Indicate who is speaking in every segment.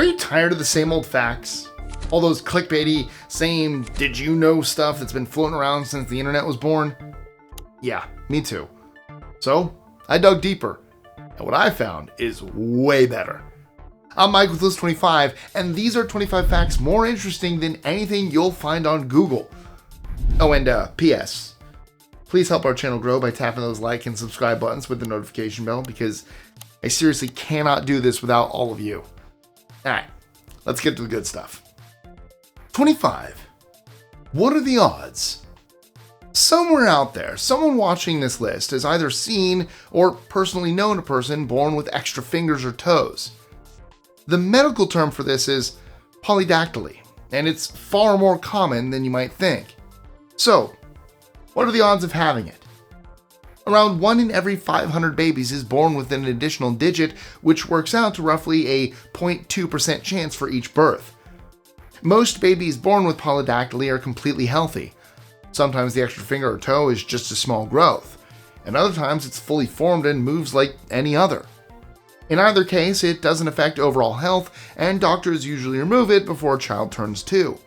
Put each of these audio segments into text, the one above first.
Speaker 1: Are you tired of the same old facts? All those clickbaity, same did you know stuff that's been floating around since the internet was born? Yeah, me too. So, I dug deeper, and what I found is way better. I'm Mike with List 25, and these are 25 facts more interesting than anything you'll find on Google. Oh, and P.S. Please help our channel grow by tapping those like and subscribe buttons with the notification bell, because I seriously cannot do this without all of you. Alright, let's get to the good stuff. 25. What are the odds? Somewhere out there, someone watching this list has either seen or personally known a person born with extra fingers or toes. The medical term for this is polydactyly, and it's far more common than you might think. So, what are the odds of having it? Around 1 in every 500 babies is born with an additional digit, which works out to roughly a 0.2% chance for each birth. Most babies born with polydactyly are completely healthy. Sometimes the extra finger or toe is just a small growth, and other times it's fully formed and moves like any other. In either case, it doesn't affect overall health, and doctors usually remove it before a child turns 2.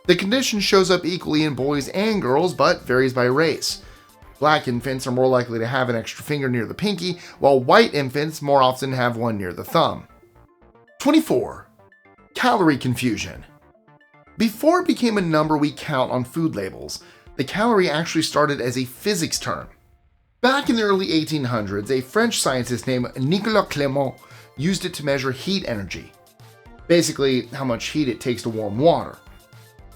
Speaker 1: The condition shows up equally in boys and girls, but varies by race. Black infants are more likely to have an extra finger near the pinky, while white infants more often have one near the thumb. 24. Calorie confusion. Before it became a number we count on food labels, the calorie actually started as a physics term. Back in the early 1800s, a French scientist named Nicolas Clément used it to measure heat energy. Basically, how much heat it takes to warm water.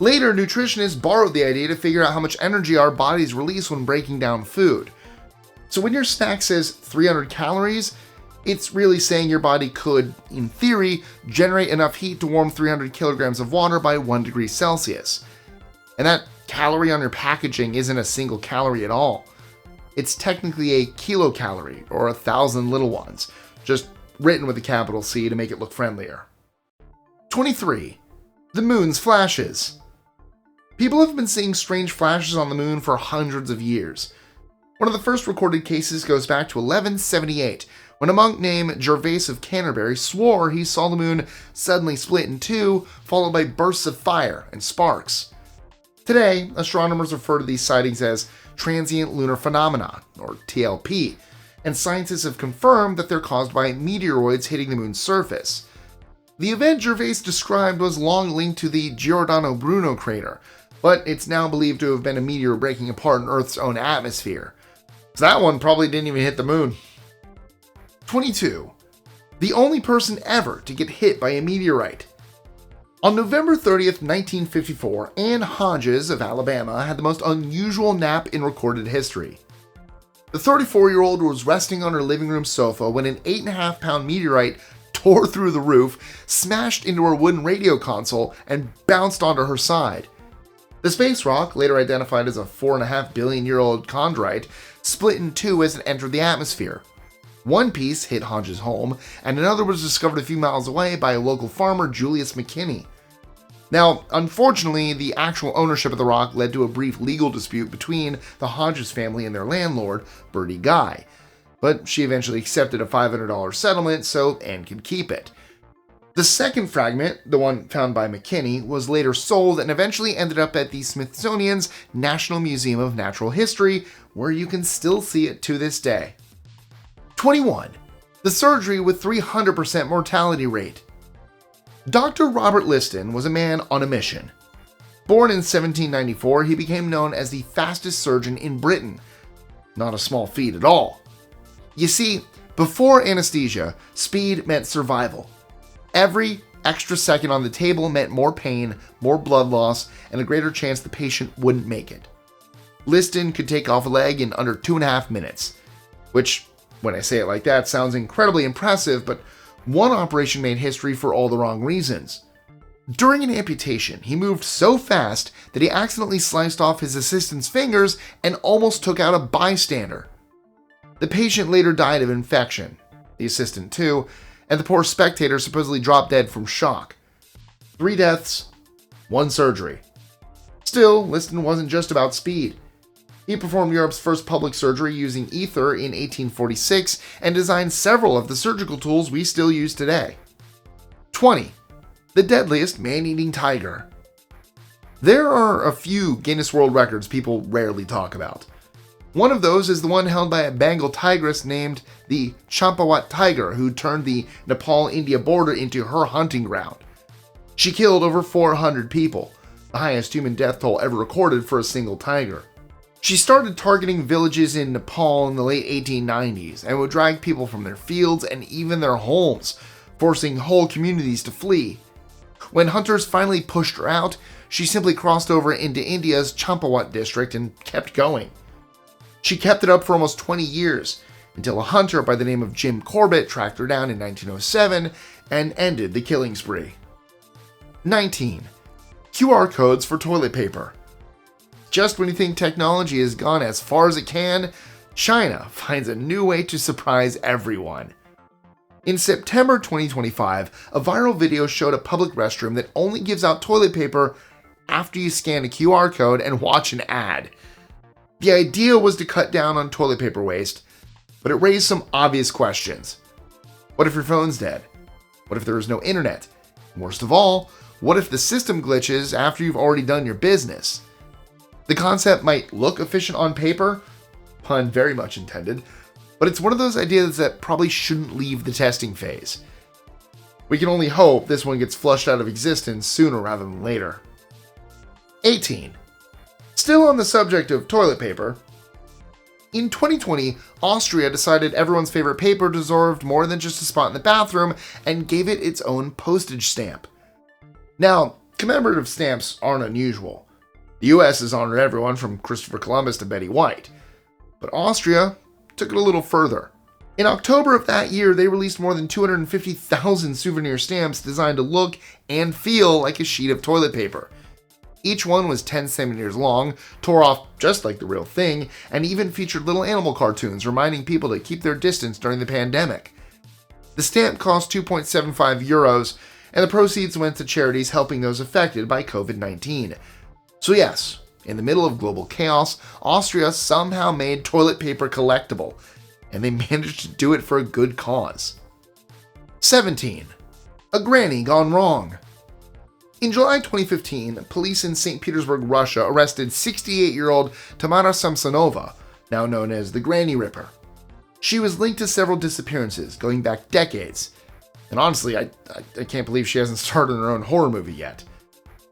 Speaker 1: Later, nutritionists borrowed the idea to figure out how much energy our bodies release when breaking down food. So when your snack says 300 calories, it's really saying your body could, in theory, generate enough heat to warm 300 kilograms of water by 1 degree Celsius. And that calorie on your packaging isn't a single calorie at all. It's technically a kilocalorie, or 1,000 little ones, just written with a capital C to make it look friendlier. 23. The moon's flashes. People have been seeing strange flashes on the moon for hundreds of years. One of the first recorded cases goes back to 1178, when a monk named Gervase of Canterbury swore he saw the moon suddenly split in two, followed by bursts of fire and sparks. Today, astronomers refer to these sightings as transient lunar phenomena, or TLP, and scientists have confirmed that they're caused by meteoroids hitting the moon's surface. The event Gervais described was long linked to the Giordano Bruno crater, but it's now believed to have been a meteor breaking apart in Earth's own atmosphere. So that one probably didn't even hit the moon. 22. The only person ever to get hit by a meteorite. On November 30th, 1954, Ann Hodges of Alabama had the most unusual nap in recorded history. The 34-year-old was resting on her living room sofa when an 8.5-pound meteorite tore through the roof, smashed into her wooden radio console, and bounced onto her side. The space rock, later identified as a 4.5 billion-year-old chondrite, split in two as it entered the atmosphere. One piece hit Hodges' home, and another was discovered a few miles away by a local farmer, Julius McKinney. Now, unfortunately, the actual ownership of the rock led to a brief legal dispute between the Hodges family and their landlord, Bertie Guy, but she eventually accepted a $500 settlement so Ann could keep it. The second fragment, the one found by McKinney, was later sold and eventually ended up at the Smithsonian's National Museum of Natural History, where you can still see it to this day. 21. The surgery with 300% mortality rate. Dr. Robert Liston was a man on a mission. Born in 1794, he became known as the fastest surgeon in Britain. Not a small feat at all. You see, before anesthesia, speed meant survival. Every extra second on the table meant more pain, more blood loss, and a greater chance the patient wouldn't make it. Liston could take off a leg in under 2.5 minutes, which, when I say it like that, sounds incredibly impressive, but one operation made history for all the wrong reasons. During an amputation, he moved so fast that he accidentally sliced off his assistant's fingers and almost took out a bystander. The patient later died of infection, the assistant too, and the poor spectator supposedly dropped dead from shock. 3 deaths, 1 surgery. Still, Liston wasn't just about speed. He performed Europe's first public surgery using ether in 1846 and designed several of the surgical tools we still use today. 20. The deadliest man-eating tiger. There are a few Guinness World Records people rarely talk about. One of those is the one held by a Bengal tigress named the Champawat tiger, who turned the Nepal-India border into her hunting ground. She killed over 400 people, the highest human death toll ever recorded for a single tiger. She started targeting villages in Nepal in the late 1890s and would drag people from their fields and even their homes, forcing whole communities to flee. When hunters finally pushed her out, she simply crossed over into India's Champawat district and kept going. She kept it up for almost 20 years, until a hunter by the name of Jim Corbett tracked her down in 1907 and ended the killing spree. 19. QR codes for toilet paper. Just when you think technology has gone as far as it can, China finds a new way to surprise everyone. In September 2025, a viral video showed a public restroom that only gives out toilet paper after you scan a QR code and watch an ad. The idea was to cut down on toilet paper waste, but it raised some obvious questions. What if your phone's dead? What if there is no internet? And worst of all, what if the system glitches after you've already done your business? The concept might look efficient on paper, pun very much intended, but it's one of those ideas that probably shouldn't leave the testing phase. We can only hope this one gets flushed out of existence sooner rather than later. 18. Still on the subject of toilet paper, in 2020, Austria decided everyone's favorite paper deserved more than just a spot in the bathroom and gave it its own postage stamp. Now, commemorative stamps aren't unusual. The US has honored everyone from Christopher Columbus to Betty White. But Austria took it a little further. In October of that year, they released more than 250,000 souvenir stamps designed to look and feel like a sheet of toilet paper. Each one was 10 centimeters long, tore off just like the real thing, and even featured little animal cartoons reminding people to keep their distance during the pandemic. The stamp cost 2.75 euros, and the proceeds went to charities helping those affected by COVID-19. So yes, in the middle of global chaos, Austria somehow made toilet paper collectible, and they managed to do it for a good cause. 17. A granny gone wrong. In July 2015, police in St. Petersburg, Russia arrested 68-year-old Tamara Samsonova, now known as the Granny Ripper. She was linked to several disappearances going back decades, and honestly, I can't believe she hasn't started her own horror movie yet.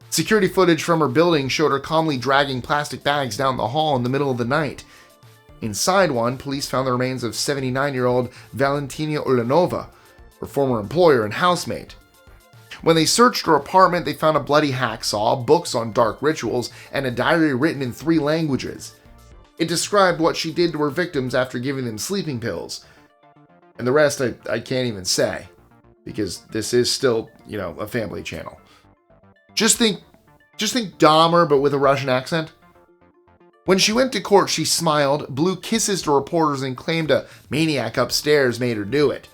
Speaker 1: Security footage from her building showed her calmly dragging plastic bags down the hall in the middle of the night. Inside one, police found the remains of 79-year-old Valentina Ulanova, her former employer and housemate. When they searched her apartment, they found a bloody hacksaw, books on dark rituals, and a diary written in 3 languages. It described what she did to her victims after giving them sleeping pills. And the rest I can't even say, because this is still, a family channel. Just think Dahmer, but with a Russian accent. When she went to court, she smiled, blew kisses to reporters, and claimed a maniac upstairs made her do it.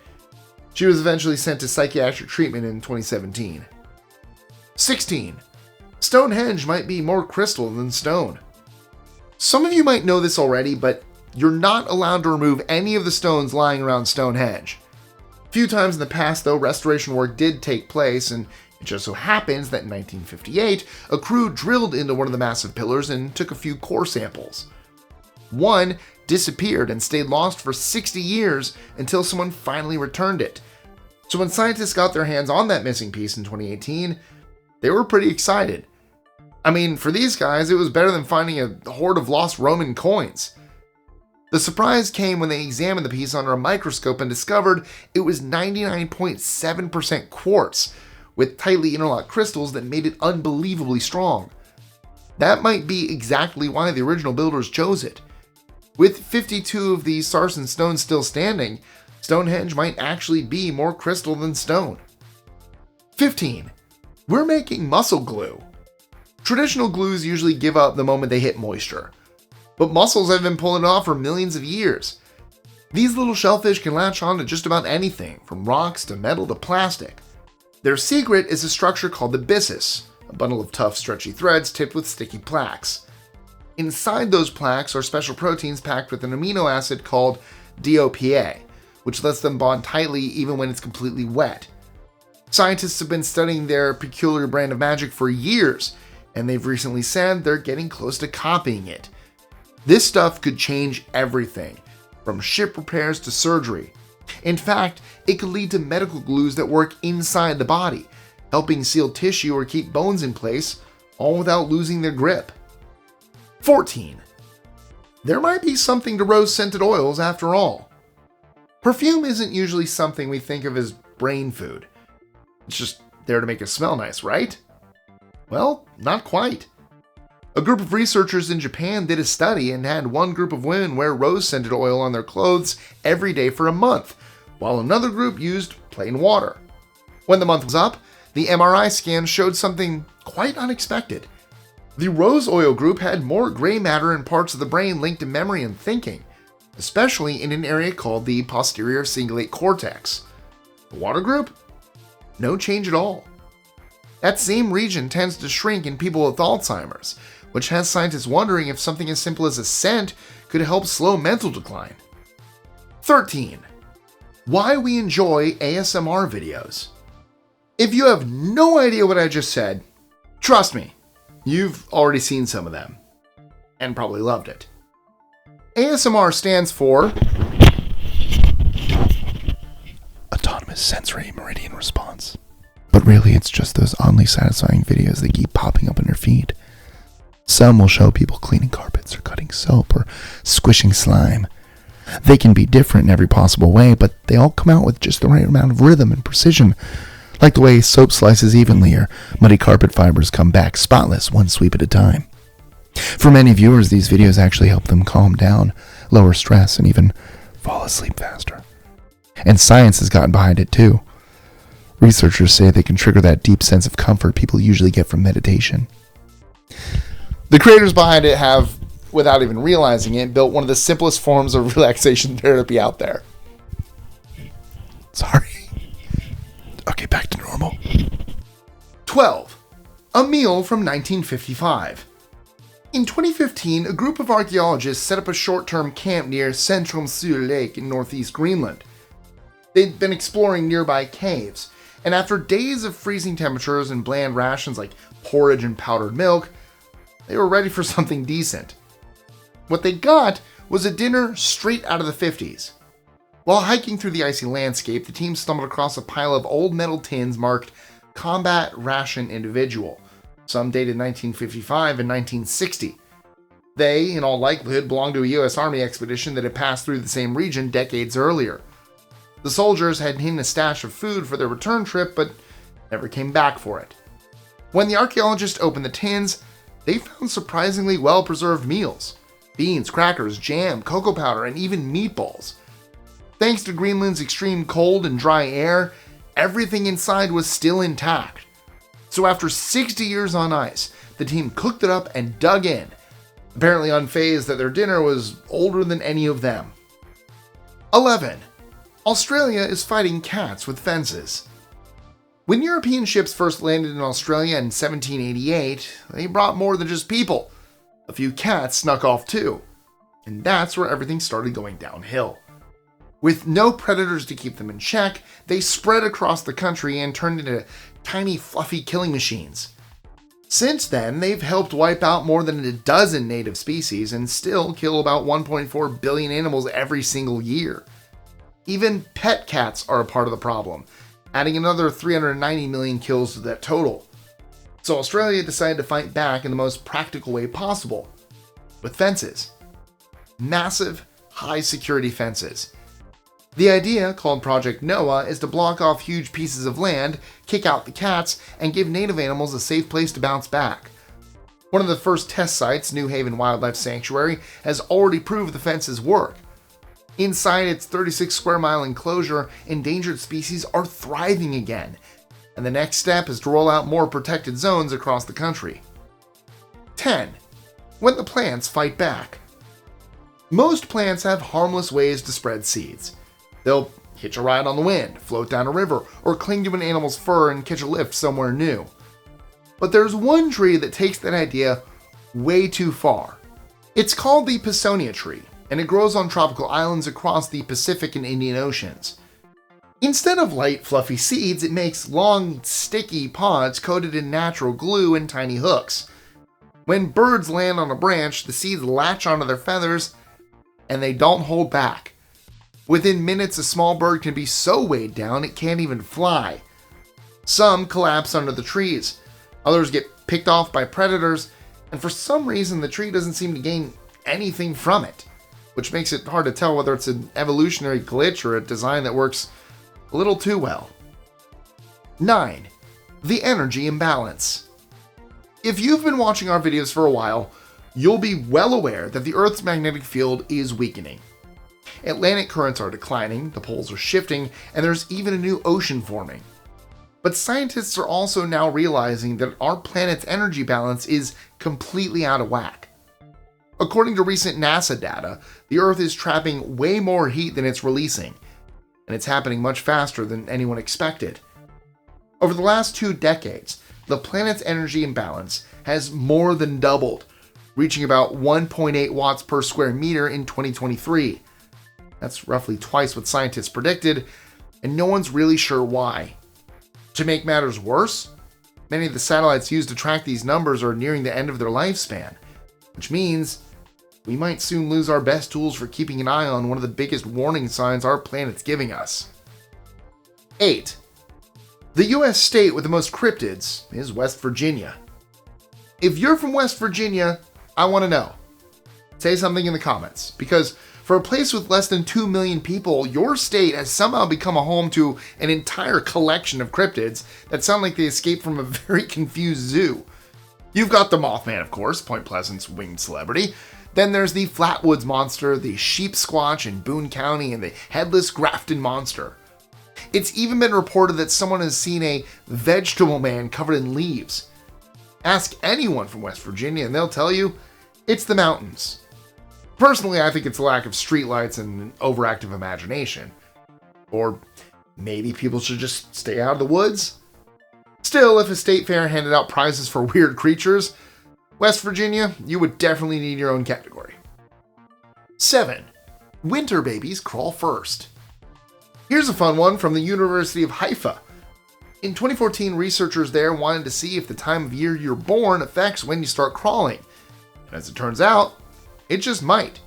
Speaker 1: She was eventually sent to psychiatric treatment in 2017. 16. Stonehenge might be more crystal than stone. Some of you might know this already, but you're not allowed to remove any of the stones lying around Stonehenge. A few times in the past, though, restoration work did take place, and it just so happens that in 1958, a crew drilled into one of the massive pillars and took a few core samples. One disappeared and stayed lost for 60 years until someone finally returned it. So when scientists got their hands on that missing piece in 2018, they were pretty excited. I mean, for these guys, it was better than finding a hoard of lost Roman coins. The surprise came when they examined the piece under a microscope and discovered it was 99.7% quartz, with tightly interlocked crystals that made it unbelievably strong. That might be exactly why the original builders chose it. With 52 of these sarsen stones still standing, Stonehenge might actually be more crystal than stone. 15. We're making mussel glue. Traditional glues usually give up the moment they hit moisture, but mussels have been pulling it off for millions of years. These little shellfish can latch on to just about anything, from rocks to metal to plastic. Their secret is a structure called the byssus, a bundle of tough, stretchy threads tipped with sticky plaques. Inside those plaques are special proteins packed with an amino acid called DOPA, which lets them bond tightly even when it's completely wet. Scientists have been studying their peculiar brand of magic for years, and they've recently said they're getting close to copying it. This stuff could change everything, from ship repairs to surgery. In fact, it could lead to medical glues that work inside the body, helping seal tissue or keep bones in place, all without losing their grip. 14. There might be something to rose-scented oils after all. Perfume isn't usually something we think of as brain food. It's just there to make us smell nice, right? Well, not quite. A group of researchers in Japan did a study and had one group of women wear rose-scented oil on their clothes every day for a month, while another group used plain water. When the month was up, the MRI scan showed something quite unexpected. The rose oil group had more gray matter in parts of the brain linked to memory and thinking, especially in an area called the posterior cingulate cortex. The water group? No change at all. That same region tends to shrink in people with Alzheimer's, which has scientists wondering if something as simple as a scent could help slow mental decline. 13. Why we enjoy ASMR videos. If you have no idea what I just said, trust me, you've already seen some of them, and probably loved it. ASMR stands for Autonomous Sensory Meridian Response. But really, it's just those oddly satisfying videos that keep popping up on your feed. Some will show people cleaning carpets or cutting soap or squishing slime. They can be different in every possible way, but they all come out with just the right amount of rhythm and precision, like the way soap slices evenly or muddy carpet fibers come back spotless one sweep at a time. For many viewers, these videos actually help them calm down, lower stress, and even fall asleep faster. And science has gotten behind it too. Researchers say they can trigger that deep sense of comfort people usually get from meditation. The creators behind it have, without even realizing it, built one of the simplest forms of relaxation therapy out there. Sorry. Okay, back to normal. 12. A meal from 1955. In 2015, a group of archaeologists set up a short-term camp near Centrum Lake in northeast Greenland. They'd been exploring nearby caves, and after days of freezing temperatures and bland rations like porridge and powdered milk, they were ready for something decent. What they got was a dinner straight out of the 50s. While hiking through the icy landscape, the team stumbled across a pile of old metal tins marked Combat Ration Individual, some dated 1955 and 1960. They, in all likelihood, belonged to a U.S. Army expedition that had passed through the same region decades earlier. The soldiers had hidden a stash of food for their return trip, but never came back for it. When the archaeologists opened the tins, they found surprisingly well-preserved meals: beans, crackers, jam, cocoa powder, and even meatballs. Thanks to Greenland's extreme cold and dry air, everything inside was still intact. So after 60 years on ice, the team cooked it up and dug in, apparently unfazed that their dinner was older than any of them. 11. Australia is fighting cats with fences. When European ships first landed in Australia in 1788, they brought more than just people. A few cats snuck off too. And that's where everything started going downhill. With no predators to keep them in check, they spread across the country and turned into tiny fluffy killing machines. Since then, they've helped wipe out more than a dozen native species and still kill about 1.4 billion animals every single year. Even pet cats are a part of the problem, adding another 390 million kills to that total. So Australia decided to fight back in the most practical way possible, with fences. Massive, high-security fences. The idea, called Project Noah, is to block off huge pieces of land, kick out the cats, and give native animals a safe place to bounce back. One of the first test sites, New Haven Wildlife Sanctuary, has already proved the fences work. Inside its 36 square mile enclosure, endangered species are thriving again, and the next step is to roll out more protected zones across the country. 10. When the plants fight back. Most plants have harmless ways to spread seeds. They'll hitch a ride on the wind, float down a river, or cling to an animal's fur and catch a lift somewhere new. But there's one tree that takes that idea way too far. It's called the Pisonia tree, and it grows on tropical islands across the Pacific and Indian Oceans. Instead of light, fluffy seeds, it makes long, sticky pods coated in natural glue and tiny hooks. When birds land on a branch, the seeds latch onto their feathers, and they don't hold back. Within minutes, a small bird can be so weighed down it can't even fly. Some collapse under the trees. Others get picked off by predators, and for some reason the tree doesn't seem to gain anything from it, which makes it hard to tell whether it's an evolutionary glitch or a design that works a little too well. 9. The Energy Imbalance. If you've been watching our videos for a while, you'll be well aware that the Earth's magnetic field is weakening. Atlantic currents are declining, the poles are shifting, and there's even a new ocean forming. But scientists are also now realizing that our planet's energy balance is completely out of whack. According to recent NASA data, the Earth is trapping way more heat than it's releasing, and it's happening much faster than anyone expected. Over the last 2 decades, the planet's energy imbalance has more than doubled, reaching about 1.8 watts per square meter in 2023. That's roughly twice what scientists predicted, and no one's really sure why. To make matters worse, many of the satellites used to track these numbers are nearing the end of their lifespan, which means we might soon lose our best tools for keeping an eye on one of the biggest warning signs our planet's giving us. 8. The US state with the most cryptids is West Virginia. If you're from West Virginia, I want to know. Say something in the comments, because for a place with less than 2 million people, your state has somehow become a home to an entire collection of cryptids that sound like they escaped from a very confused zoo. You've got the Mothman, of course, Point Pleasant's winged celebrity. Then there's the Flatwoods Monster, the Sheep Squatch in Boone County, and the Headless Grafton Monster. It's even been reported that someone has seen a vegetable man covered in leaves. Ask anyone from West Virginia and they'll tell you it's the mountains. Personally, I think it's a lack of streetlights and an overactive imagination. Or maybe people should just stay out of the woods? Still, if a state fair handed out prizes for weird creatures, West Virginia, you would definitely need your own category. 7. Winter babies crawl first. Here's a fun one from the University of Haifa. In 2014, researchers there wanted to see if the time of year you're born affects when you start crawling. And as it turns out, it just might.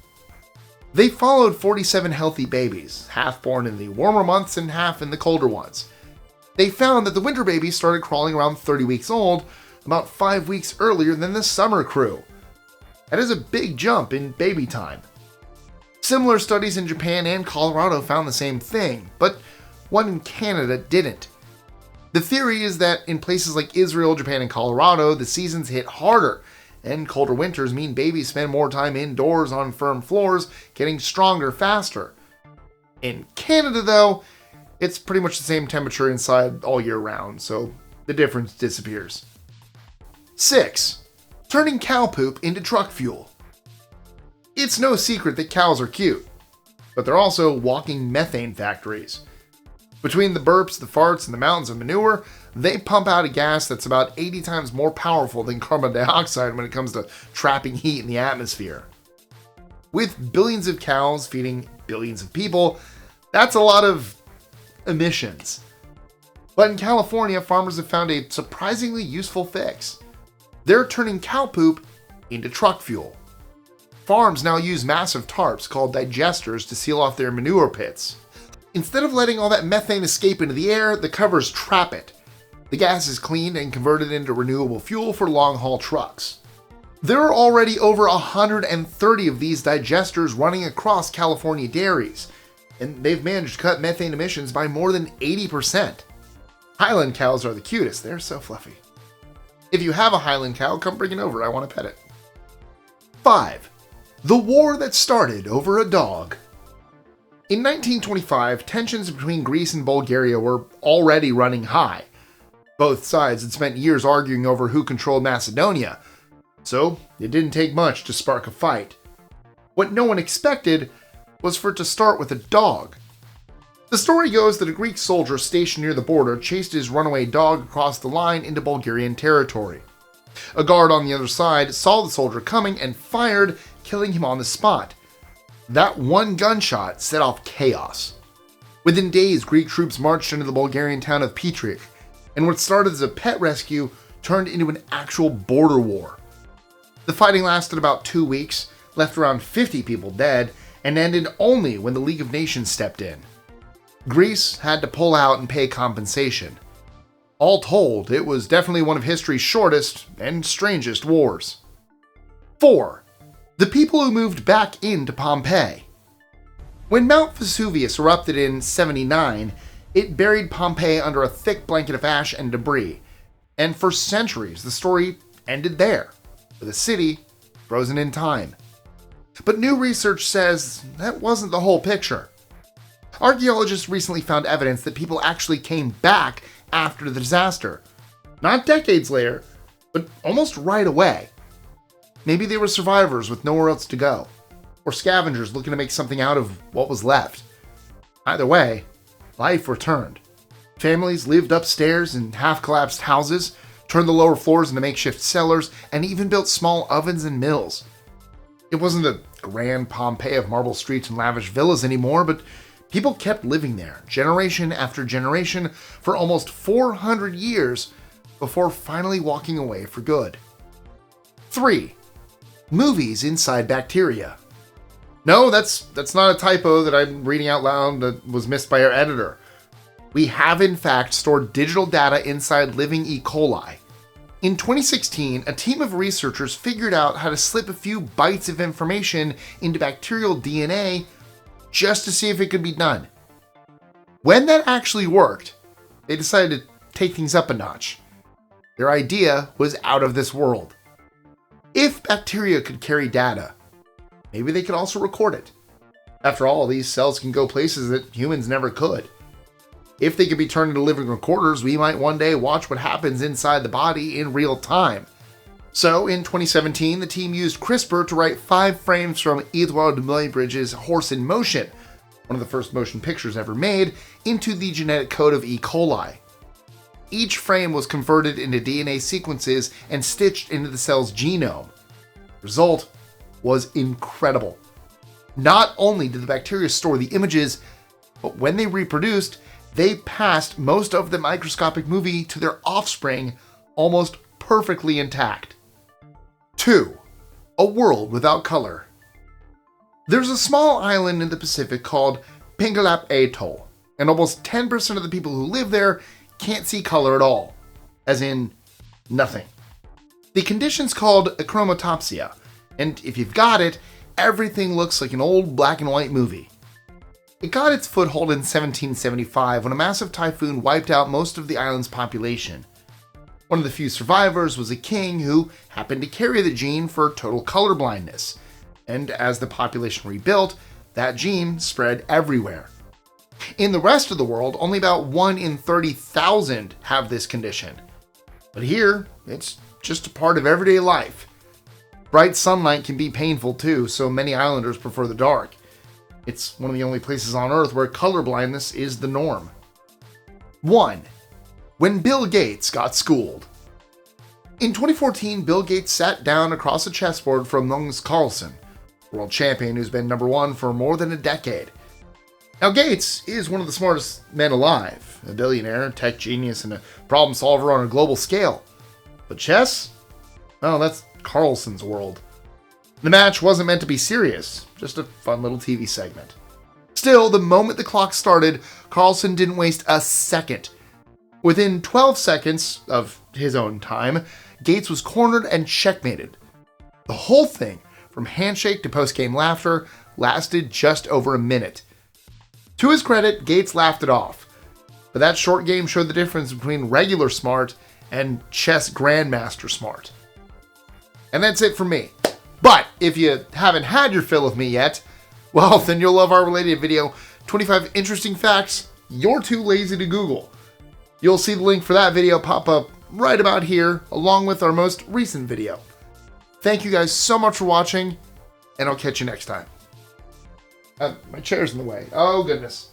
Speaker 1: They followed 47 healthy babies, half born in the warmer months and half in the colder ones. They found that the winter babies started crawling around 30 weeks old, about 5 weeks earlier than the summer crew. That is a big jump in baby time. Similar studies in Japan and Colorado found the same thing, but one in Canada didn't. The theory is that in places like Israel, Japan, and Colorado, the seasons hit harder, and colder winters mean babies spend more time indoors on firm floors, getting stronger faster. In Canada, though, it's pretty much the same temperature inside all year round, so the difference disappears. 6. Turning cow poop into truck fuel. It's no secret that cows are cute, but they're also walking methane factories. Between the burps, the farts, and the mountains of manure, they pump out a gas that's about 80 times more powerful than carbon dioxide when it comes to trapping heat in the atmosphere. With billions of cows feeding billions of people, that's a lot of emissions. But in California, farmers have found a surprisingly useful fix. They're turning cow poop into truck fuel. Farms now use massive tarps called digesters to seal off their manure pits. Instead of letting all that methane escape into the air, the covers trap it. The gas is cleaned and converted into renewable fuel for long-haul trucks. There are already over 130 of these digesters running across California dairies, and they've managed to cut methane emissions by more than 80%. Highland cows are the cutest, they're so fluffy. If you have a Highland cow, come bring it over, I want to pet it. 5. The war that started over a dog. In 1925, tensions between Greece and Bulgaria were already running high. Both sides had spent years arguing over who controlled Macedonia, so it didn't take much to spark a fight. What no one expected was for it to start with a dog. The story goes that a Greek soldier stationed near the border chased his runaway dog across the line into Bulgarian territory. A guard on the other side saw the soldier coming and fired, killing him on the spot. That one gunshot set off chaos. Within days, Greek troops marched into the Bulgarian town of Petrich, and what started as a pet rescue turned into an actual border war. The fighting lasted about 2 weeks, left around 50 people dead, and ended only when the League of Nations stepped in. Greece had to pull out and pay compensation. All told, it was definitely one of history's shortest and strangest wars. 4. The people who moved back into Pompeii. When Mount Vesuvius erupted in 79, it buried Pompeii under a thick blanket of ash and debris, and for centuries the story ended there, with the city frozen in time. But new research says that wasn't the whole picture. Archaeologists recently found evidence that people actually came back after the disaster. Not decades later, but almost right away. Maybe they were survivors with nowhere else to go, or scavengers looking to make something out of what was left. Either way, life returned. Families lived upstairs in half-collapsed houses, turned the lower floors into makeshift cellars, and even built small ovens and mills. It wasn't the grand Pompeii of marble streets and lavish villas anymore, but people kept living there, generation after generation, for almost 400 years before finally walking away for good. 3. Movies inside bacteria. No, that's not a typo that I'm reading out loud that was missed by our editor. We have in fact stored digital data inside living E. coli. In 2016, a team of researchers figured out how to slip a few bytes of information into bacterial DNA just to see if it could be done. When that actually worked, they decided to take things up a notch. Their idea was out of this world. If bacteria could carry data, maybe they could also record it. After all, these cells can go places that humans never could. If they could be turned into living recorders, we might one day watch what happens inside the body in real time. So, in 2017, the team used CRISPR to write 5 frames from Edouard Muybridge's Horse in Motion, one of the first motion pictures ever made, into the genetic code of E. coli. Each frame was converted into DNA sequences and stitched into the cell's genome. The result was incredible. Not only did the bacteria store the images, but when they reproduced, they passed most of the microscopic movie to their offspring almost perfectly intact. 2. A world without color. There's a small island in the Pacific called Pingalap Atoll, and almost 10% of the people who live there can't see color at all, as in nothing. The condition's called achromatopsia, and if you've got it, everything looks like an old black and white movie. It got its foothold in 1775 when a massive typhoon wiped out most of the island's population. One of the few survivors was a king who happened to carry the gene for total colorblindness, and as the population rebuilt, that gene spread everywhere. In the rest of the world, only about 1 in 30,000 have this condition. But here, it's just a part of everyday life. Bright sunlight can be painful too, so many islanders prefer the dark. It's one of the only places on Earth where colorblindness is the norm. 1. When Bill Gates got schooled. In 2014, Bill Gates sat down across a chessboard from Magnus Carlsen, world champion who's been #1 for more than a decade. Now, Gates is one of the smartest men alive, a billionaire, tech genius, and a problem solver on a global scale. But chess? Well, that's Carlsen's world. The match wasn't meant to be serious, just a fun little TV segment. Still, the moment the clock started, Carlsen didn't waste a second. Within 12 seconds of his own time, Gates was cornered and checkmated. The whole thing, from handshake to post-game laughter, lasted just over a minute. To his credit, Gates laughed it off, but that short game showed the difference between regular smart and chess grandmaster smart. And that's it for me. But if you haven't had your fill of me yet, well, then you'll love our related video, 25 interesting facts you're too lazy to Google. You'll see the link for that video pop up right about here, along with our most recent video. Thank you guys so much for watching, and I'll catch you next time. My chair's in the way. Oh, goodness.